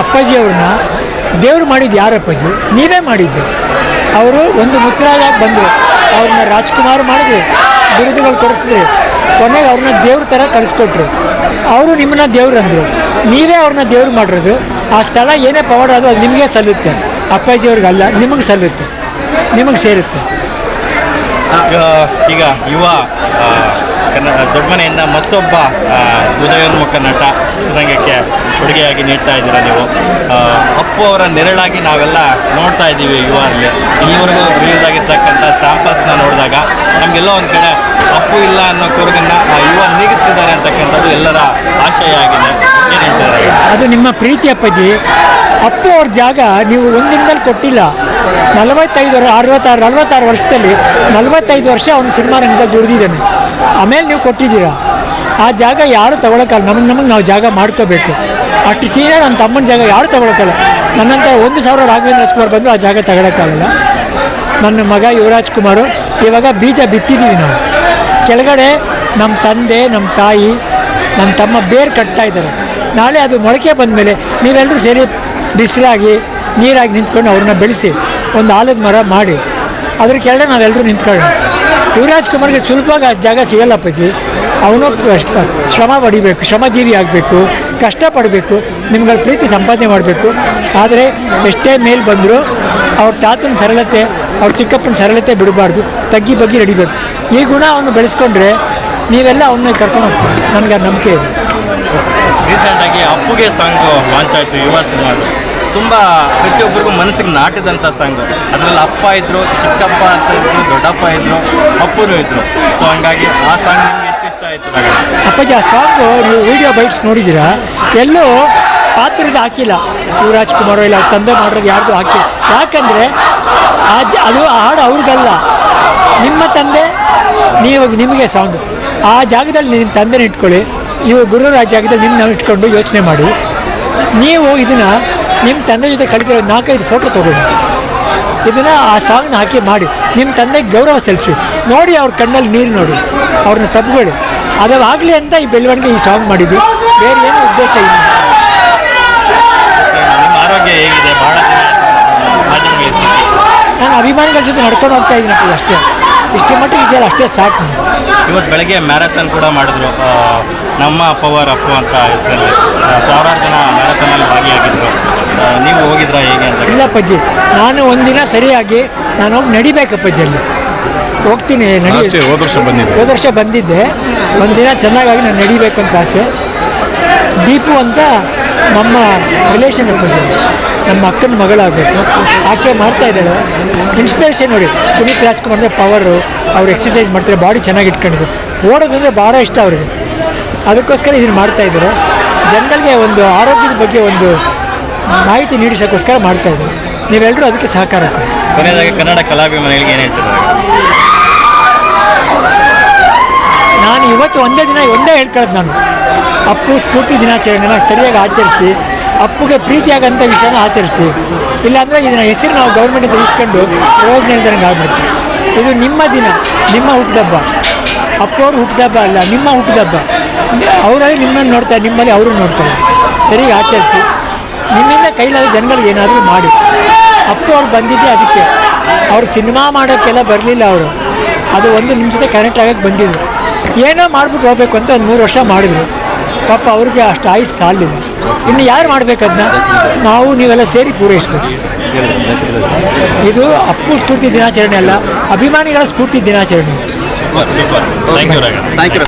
ಅಪ್ಪಾಜಿಯವ್ರನ್ನ ದೇವ್ರು ಮಾಡಿದ್ದು ಯಾರು ಅಪ್ಪಾಜಿ? ನೀವೇ ಮಾಡಿದ್ದು. ಅವರು ಒಂದು ಮುತ್ತರಾಜಾಗಿ ಬಂದರು, ಅವ್ರನ್ನ ರಾಜ್ಕುಮಾರ್ ಮಾಡಿದ್ರಿ, ಬಿರುದುಗಳು ಕೊಡಿಸಿದ್ರಿ, ಕೊನೆಗೆ ಅವ್ರನ್ನ ದೇವ್ರ ಥರ ಕಳಿಸ್ಕೊಟ್ರು. ಅವರು ನಿಮ್ಮನ್ನ ದೇವ್ರು ಅಂದರು, ನೀವೇ ಅವ್ರನ್ನ ದೇವ್ರು ಮಾಡಿರೋದು. ಆ ಸ್ಥಳ ಏನೇ ಪವಾಡ ಅದು ಅದು ನಿಮಗೆ ಸಲ್ಲುತ್ತೆ, ಅಪ್ಪಾಜಿಯವ್ರಿಗಲ್ಲ, ನಿಮಗೆ ಸಲ್ಲುತ್ತೆ, ನಿಮಗೆ ಸೇರುತ್ತೆ. ಈಗ ಯುವ ದೊಡ್ಡ ಮನೆಯಿಂದ ಮತ್ತೊಬ್ಬ ಉದಯೋನ್ಮುಖ ನಟ ಚಿತ್ರರಂಗಕ್ಕೆ ಕೊಡುಗೆಯಾಗಿ ನೀಡ್ತಾ ಇದ್ದೀರಾ ನೀವು. ಅಪ್ಪು ಅವರ ನೆರಳಾಗಿ ನಾವೆಲ್ಲ ನೋಡ್ತಾ ಇದ್ದೀವಿ ಯುವರಲ್ಲಿ. ಇಲ್ಲಿವರೆಗೂ ರಿಲೀಸ್ ಆಗಿರ್ತಕ್ಕಂಥ ಸ್ಯಾಂಪಲ್ಸ್ನ ನೋಡಿದಾಗ ನಮಗೆಲ್ಲೋ ಒಂದು ಕಡೆ ಅಪ್ಪು ಇಲ್ಲ ಅನ್ನೋ ಕೊರಗನ್ನು ಯುವ ನೀಗಿಸ್ತಿದ್ದಾರೆ ಅಂತಕ್ಕಂಥದ್ದು ಎಲ್ಲರ ಆಶಯ ಆಗಿದೆ. ಏನು ಹೇಳ್ತಾರೆ? ಅದು ನಿಮ್ಮ ಪ್ರೀತಿ ಅಪ್ಪಾಜಿ. ಅಪ್ಪು ಅವ್ರ ಜಾಗ ನೀವು ಒಂದಿನದಲ್ಲಿ ಕೊಟ್ಟಿಲ್ಲ. 46 ವರ್ಷದಲ್ಲಿ 45 ವರ್ಷ ಅವನು ಸಿನಿಮಾ ರಂಗದಲ್ಲಿ ದುಡಿದಿದ್ದಾನೆ. ಆಮೇಲೆ ನೀವು ಕೊಟ್ಟಿದ್ದೀರಾ. ಆ ಜಾಗ ಯಾರು ತಗೊಳಕ್ಕಲ್ಲ. ನಮಗೆ ನಾವು ಜಾಗ ಮಾಡ್ಕೋಬೇಕು. ಅಷ್ಟು ಸೀನಿಯರ್ ನನ್ನ ತಮ್ಮನ ಜಾಗ ಯಾರು ತಗೊಳಕ್ಕಲ್ಲ. ನನ್ನಂತ 1,000 ರಾಘವೇಂದ್ರ ಕುಮಾರ್ ಬಂದು ಆ ಜಾಗ ತಗೊಳಕ್ಕಾಗಲ್ಲ. ನನ್ನ ಮಗ ಯುವರಾಜ್ ಕುಮಾರು ಇವಾಗ ಬೀಜ ಬಿತ್ತಿದ್ದೀವಿ ನಾವು. ಕೆಳಗಡೆ ನಮ್ಮ ತಂದೆ, ನಮ್ಮ ತಾಯಿ, ನಮ್ಮ ತಮ್ಮ ಬೇರು ಕಟ್ತಾ ಇದ್ದಾರೆ. ನಾಳೆ ಅದು ಮೊಳಕೆ ಬಂದ ಮೇಲೆ ನೀವೆಲ್ಲರೂ ಸೇರಿ ಬಿಸಿಲಾಗಿ ನೀರಾಗಿ ನಿಂತ್ಕೊಂಡು ಅವ್ರನ್ನ ಬೆಳೆಸಿ ಒಂದು ಆಲದ ಮರ ಮಾಡಿ ಅದ್ರ ಕೆಳಗಡೆ ನಾವೆಲ್ಲರೂ ನಿಂತ್ಕೊಳ್ಳೋಣ. ಯುವರಾಜ್ ಕುಮಾರ್ಗೆ ಸುಲಭವಾಗಿ ಆ ಜಾಗ ಸಿಗಲ್ಲ ಅಪ್ಪಾಜಿ. ಅವನು ಶ್ರಮ ಪಡಿಬೇಕು, ಶ್ರಮಜೀವಿ ಆಗಬೇಕು, ಕಷ್ಟಪಡಬೇಕು, ನಿಮ್ಗಳ ಪ್ರೀತಿ ಸಂಪಾದನೆ ಮಾಡಬೇಕು. ಆದರೆ ಎಷ್ಟೇ ಮೇಲೆ ಬಂದರೂ ಅವ್ರ ತಾತನ ಸರಳತೆ, ಅವ್ರ ಚಿಕ್ಕಪ್ಪನ ಸರಳತೆ ಬಿಡಬಾರ್ದು, ತಗ್ಗಿ ಬಗ್ಗಿ ನಡಿಬೇಕು. ಈ ಗುಣ ಅವನು ಬೆಳೆಸ್ಕೊಂಡ್ರೆ ನೀವೆಲ್ಲ ಅವನ್ನ ಕರ್ಕೊಂಡು ಹೋಗ್ತೀವಿ, ನನಗೆ ನಂಬಿಕೆ ಇದೆ. ರೀಸೆಂಟಾಗಿ ಅಪ್ಪುಗೆ ಸಾಂಗು ಲಾಂಚ್ ಆಯಿತು ಯುವ ಸಿನಿಮಾದು. ತುಂಬ ಪ್ರತಿಯೊಬ್ಬರಿಗೂ ಮನಸ್ಸಿಗೆ ನಾಟಿದಂಥ ಸಾಂಗು. ಅದರಲ್ಲಿ ಅಪ್ಪ ಇದ್ದರು, ಚಿಕ್ಕಪ್ಪ ಅಂತ ಇದ್ದರು, ದೊಡ್ಡಪ್ಪ ಇದ್ದರು, ಅಪ್ಪನೂ ಇದ್ದರು. ಸೊ ಹಂಗಾಗಿ ಆ ಸಾಂಗ್ ನಿಮ್ಗೆ ಎಷ್ಟು ಇಷ್ಟ ಆಯಿತು? ಅಪ್ಪಾಜಿ, ಆ ಸಾಂಗು ನೀವು ವಿಡಿಯೋ ಬೈಟ್ಸ್ ನೋಡಿದ್ದೀರಾ? ಎಲ್ಲೂ ಪಾತ್ರದ ಹಾಕಿಲ್ಲ. ಯುವರಾಜ್ ಕುಮಾರ್ ಇಲ್ಲ ಅವ್ರ ತಂದೆ ಮಾಡೋದು ಯಾರ್ದು ಹಾಕಿಲ್ಲ. ಯಾಕಂದರೆ ಅದು ಆ ಹಾಡು ಅವ್ರಿಗಲ್ಲ, ನಿಮ್ಮ ತಂದೆ ನಿಮಗೆ ಸಾಂಗ್. ಆ ಜಾಗದಲ್ಲಿ ನಿಮ್ಮ ತಂದೆನ ಇಟ್ಕೊಳ್ಳಿ, ಗುರುರಾಜ್ ಜಾಗದಲ್ಲಿ ನಿಮ್ಮನ್ನ ಇಟ್ಕೊಂಡು ಯೋಚನೆ ಮಾಡಿ. ನೀವು ಇದನ್ನು ನಿಮ್ಮ ತಂದೆ ಜೊತೆ ಕಲಿತಿರೋ 4-5 ಫೋಟೋ ತೊಗೊಳ್ಳಿ. ಇದನ್ನು ಆ ಸಾಂಗ್ನ ಹಾಕಿ ಮಾಡಿ ನಿಮ್ಮ ತಂದೆಗೆ ಗೌರವ ಸಲ್ಲಿಸಿ. ನೋಡಿ ಅವ್ರ ಕಣ್ಣಲ್ಲಿ ನೀರು ನೋಡಿ, ಅವ್ರನ್ನ ತಬ್ಕೊಳ್ಳಿ. ಅದು ಆಗಲಿ ಅಂತ ಈ ಬೆಳವಣಿಗೆ ಈ ಸಾಂಗ್ ಮಾಡಿದ್ದು, ಬೇರೆ ಏನೂ ಉದ್ದೇಶ ಇಲ್ಲ. ನಿಮ್ಮ ಆರೋಗ್ಯ ಹೇಗಿದೆ? ಭಾಳ ನಾನು ಅಭಿಮಾನಿಗಳ ಜೊತೆ ನಡ್ಕೊಂಡು ಹೋಗ್ತಾ ಇದ್ದೀನಿ ಅಷ್ಟೇ. ಇಷ್ಟು ಮಟ್ಟಿಗೆ ಇದೆಯಲ್ಲ ಅಷ್ಟೇ ಸಾಕು. ಇವತ್ತು ಬೆಳಗ್ಗೆ ಮ್ಯಾರಥಾನ್ ಕೂಡ ಮಾಡಿದ್ರು, ನಮ್ಮ ಪವರ್ ಅಪ್ಪು ಅಂತ ಹೆಸರಲ್ಲಿ 1000 ಜನ ಮ್ಯಾರಥಾನಲ್ಲಿ ಭಾಗಿಯಾಗಿದ್ದರು. ನೀವು ಹೋಗಿದ್ರಾ ಹೇಗೆ ಅಂತ? ಇಲ್ಲಪ್ಪಜ್ಜಿ, ನಾನು ಒಂದಿನ ಸರಿಯಾಗಿ ನಾನು ಹೋಗಿ ನಡಿಬೇಕಪ್ಪಜ್ಜಿ, ಅಲ್ಲಿ ಹೋಗ್ತೀನಿ. ಹೋದ ವರ್ಷ ಬಂದಿದ್ದೆ. ಒಂದಿನ ಚೆನ್ನಾಗಾಗಿ ನಾನು ನಡಿಬೇಕು ಅಂತ ಆಸೆ. ದೀಪು ಅಂತ ನಮ್ಮ ರಿಲೇಷನ್ ಅಪ್ಪಾಜಿ, ನಮ್ಮ ಅಕ್ಕನ ಮಗಳಾಗಬೇಕು. ಆಕೆ ಮಾಡ್ತಾ ಇದ್ದಾಳೆ. ಇನ್ಸ್ಪಿರೇಷನ್ ನೋಡಿ, ಪುನೀತ್ ರಾಜ್ಕುಮಾರ್ ಅಂದರೆ ಪವರು, ಅವ್ರು ಎಕ್ಸಸೈಸ್ ಮಾಡ್ತಾರೆ, ಬಾಡಿ ಚೆನ್ನಾಗಿ ಇಟ್ಕೊಂಡಿದ್ರು. ಓಡೋದಂದರೆ ಭಾಳ ಇಷ್ಟ ಅವ್ರಿಗೆ. ಅದಕ್ಕೋಸ್ಕರ ಇದನ್ನು ಮಾಡ್ತಾಯಿದ್ದಾರೆ. ಜನಗಳಿಗೆ ಒಂದು ಆರೋಗ್ಯದ ಬಗ್ಗೆ ಒಂದು ಮಾಹಿತಿ ನೀಡಿಸೋಕ್ಕೋಸ್ಕರ ಮಾಡ್ತಾಯಿದ್ದಾರೆ. ನೀವೆಲ್ಲರೂ ಅದಕ್ಕೆ ಸಹಕಾರ ಕೊಡಿ. ಕೊನೆಯದಾಗಿ ಕನ್ನಡ ಕಲಾಭಿಮಾನಿಗಳಿಗೆ ಏನು ಹೇಳ್ತಾರೆ? ನಾನು ಇವತ್ತು ಒಂದೇ ಹೇಳ್ಕೊಳ್ಳೋದು, ನಾನು ಅಪ್ಪು ಸ್ಫೂರ್ತಿ ದಿನಾಚರಣೆನ ಸರಿಯಾಗಿ ಆಚರಿಸಿ, ಅಪ್ಪುಗೆ ಪ್ರೀತಿಯಾಗಂಥ ವಿಷಯನ ಆಚರಿಸಿ. ಇಲ್ಲಾಂದರೆ ಇದನ್ನ ಹೆಸರು ನಾವು ಗೌರ್ಮೆಂಟಿಂದ ಇಸ್ಕೊಂಡು ಪ್ರಯೋಜನ ಇಲ್ದಂಗೆ ಆಗ್ಬಿಡ್ತು. ಇದು ನಿಮ್ಮ ದಿನ, ನಿಮ್ಮ ಹುಟ್ಟುಹಬ್ಬ. ಅಪ್ಪು ಅವ್ರ ಹುಟ್ಟುಹಬ್ಬ ಅಲ್ಲ, ನಿಮ್ಮ ಹುಟ್ಟುಹಬ್ಬ. ಅವರಲ್ಲಿ ನಿಮ್ಮನ್ನು ನೋಡ್ತಾರೆ, ನಿಮ್ಮಲ್ಲಿ ಅವರು ನೋಡ್ತಾರೆ. ಸರಿಯಾಗಿ ಆಚರಿಸಿ. ನಿಮ್ಮಿಂದ ಕೈಲಾದ ಜನಗಳಿಗೆ ಏನಾದರೂ ಮಾಡಿ. ಅಪ್ಪು ಅವ್ರು ಬಂದಿದ್ದೆ ಅದಕ್ಕೆ. ಅವ್ರು ಸಿನಿಮಾ ಮಾಡೋಕ್ಕೆಲ್ಲ ಬರಲಿಲ್ಲ. ಅವರು ಅದು ಒಂದು ನಿಮ್ಮ ಜೊತೆ ಕನೆಕ್ಟ್ ಆಗೋಕ್ಕೆ ಬಂದಿದ್ರು. ಏನೋ ಮಾಡ್ಬಿಟ್ಟು ಹೋಗ್ಬೇಕು ಅಂತ ಒಂದು 3 ವರ್ಷ ಮಾಡಿದ್ರು. ಪಾಪ ಅವ್ರಿಗೆ ಅಷ್ಟು ಆಯುಸ್ ಸಾಲಿಲ್ಲ. ಇನ್ನು ಯಾರು ಮಾಡಬೇಕದನ್ನ? ನಾವು ನೀವೆಲ್ಲ ಸೇರಿ ಪೂರೈಸಬೇಕು. ಇದು ಅಪ್ಪು ಸ್ಫೂರ್ತಿ ದಿನಾಚರಣೆ ಅಲ್ಲ, ಅಭಿಮಾನಿಗಳ ಸ್ಫೂರ್ತಿ ದಿನಾಚರಣೆ. Thank you.